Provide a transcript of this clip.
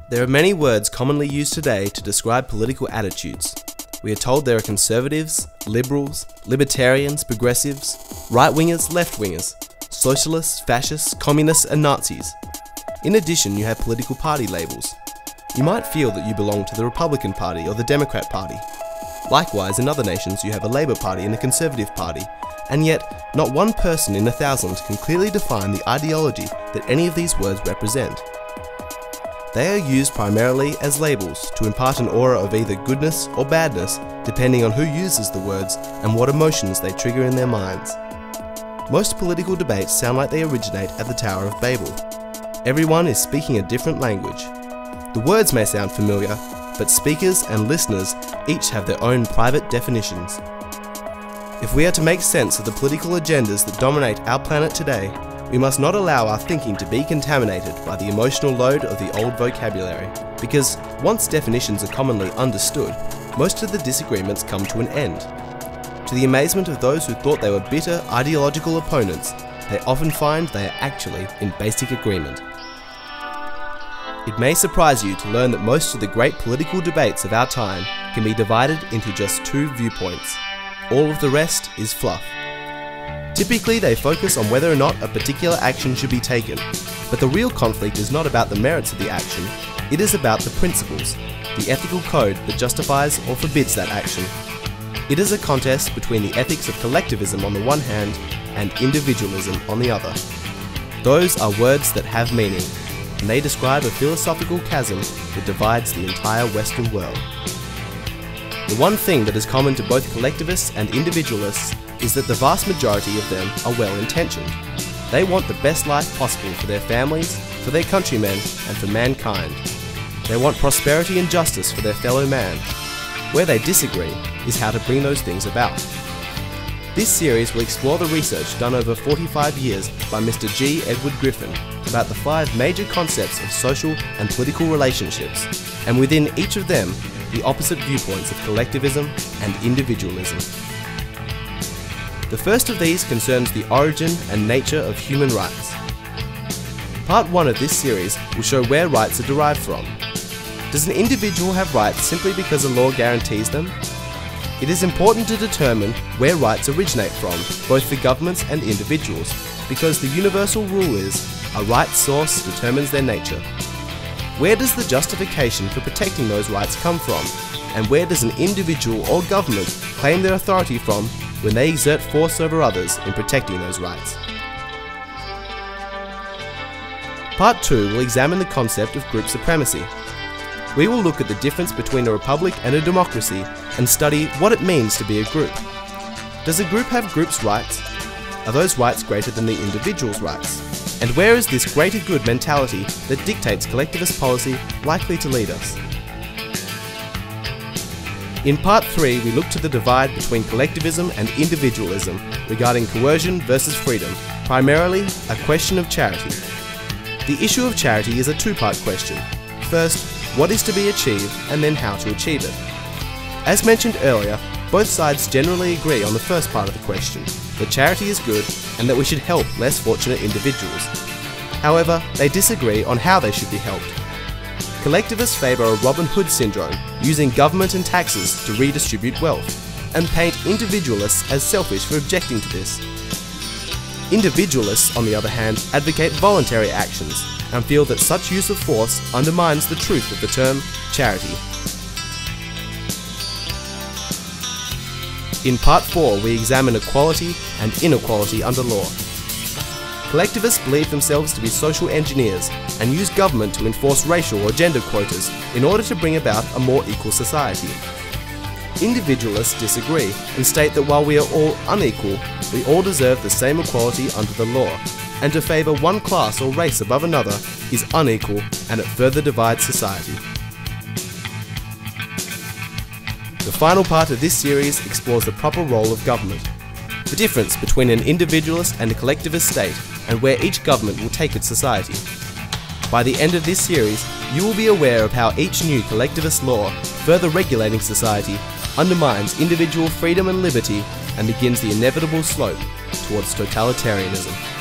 There are many words commonly used today to describe political attitudes. We are told there are conservatives, liberals, libertarians, progressives, right-wingers, left-wingers, socialists, fascists, communists and Nazis. In addition, you have political party labels. You might feel that you belong to the Republican Party or the Democrat Party. Likewise, in other nations you have a Labour Party and a Conservative Party, and yet not one person in 1,000 can clearly define the ideology that any of these words represent. They are used primarily as labels to impart an aura of either goodness or badness depending on who uses the words and what emotions they trigger in their minds. Most political debates sound like they originate at the Tower of Babel. Everyone is speaking a different language. The words may sound familiar, but speakers and listeners each have their own private definitions. If we are to make sense of the political agendas that dominate our planet today, we must not allow our thinking to be contaminated by the emotional load of the old vocabulary, because once definitions are commonly understood, most of the disagreements come to an end. To the amazement of those who thought they were bitter ideological opponents, they often find they are actually in basic agreement. It may surprise you to learn that most of the great political debates of our time can be divided into just two viewpoints. All of the rest is fluff. Typically, they focus on whether or not a particular action should be taken, but the real conflict is not about the merits of the action, it is about the principles, the ethical code that justifies or forbids that action. It is a contest between the ethics of collectivism on the one hand and individualism on the other. Those are words that have meaning, and they describe a philosophical chasm that divides the entire Western world. The one thing that is common to both collectivists and individualists is that the vast majority of them are well-intentioned. They want the best life possible for their families, for their countrymen, and for mankind. They want prosperity and justice for their fellow man. Where they disagree is how to bring those things about. This series will explore the research done over 45 years by Mr G Edward Griffin about the 5 major concepts of social and political relationships, and within each of them, the opposite viewpoints of collectivism and individualism. The first of these concerns the origin and nature of human rights. Part 1 of this series will show where rights are derived from. Does an individual have rights simply because a law guarantees them? It is important to determine where rights originate from, both for governments and individuals, because the universal rule is, a right source determines their nature. Where does the justification for protecting those rights come from, and where does an individual or government claim their authority from when they exert force over others in protecting those rights? Part 2 will examine the concept of group supremacy. We will look at the difference between a republic and a democracy and study what it means to be a group. Does a group have groups' rights? Are those rights greater than the individual's rights? And where is this greater good mentality that dictates collectivist policy likely to lead us? In Part 3, we look to the divide between collectivism and individualism regarding coercion versus freedom, primarily a question of charity. The issue of charity is a two-part question. First, what is to be achieved, and then how to achieve it. As mentioned earlier, both sides generally agree on the first part of the question, that charity is good and that we should help less fortunate individuals. However, they disagree on how they should be helped. Collectivists favour a Robin Hood syndrome, using government and taxes to redistribute wealth, and paint individualists as selfish for objecting to this. Individualists, on the other hand, advocate voluntary actions and feel that such use of force undermines the truth of the term charity. In Part 4, we examine equality and inequality under law. Collectivists believe themselves to be social engineers and use government to enforce racial or gender quotas in order to bring about a more equal society. Individualists disagree and state that while we are all unequal, we all deserve the same equality under the law, and to favour one class or race above another is unequal and it further divides society. The final part of this series explores the proper role of government, the difference between an individualist and a collectivist state, and where each government will take its society. By the end of this series, you will be aware of how each new collectivist law, further regulating society, undermines individual freedom and liberty and begins the inevitable slope towards totalitarianism.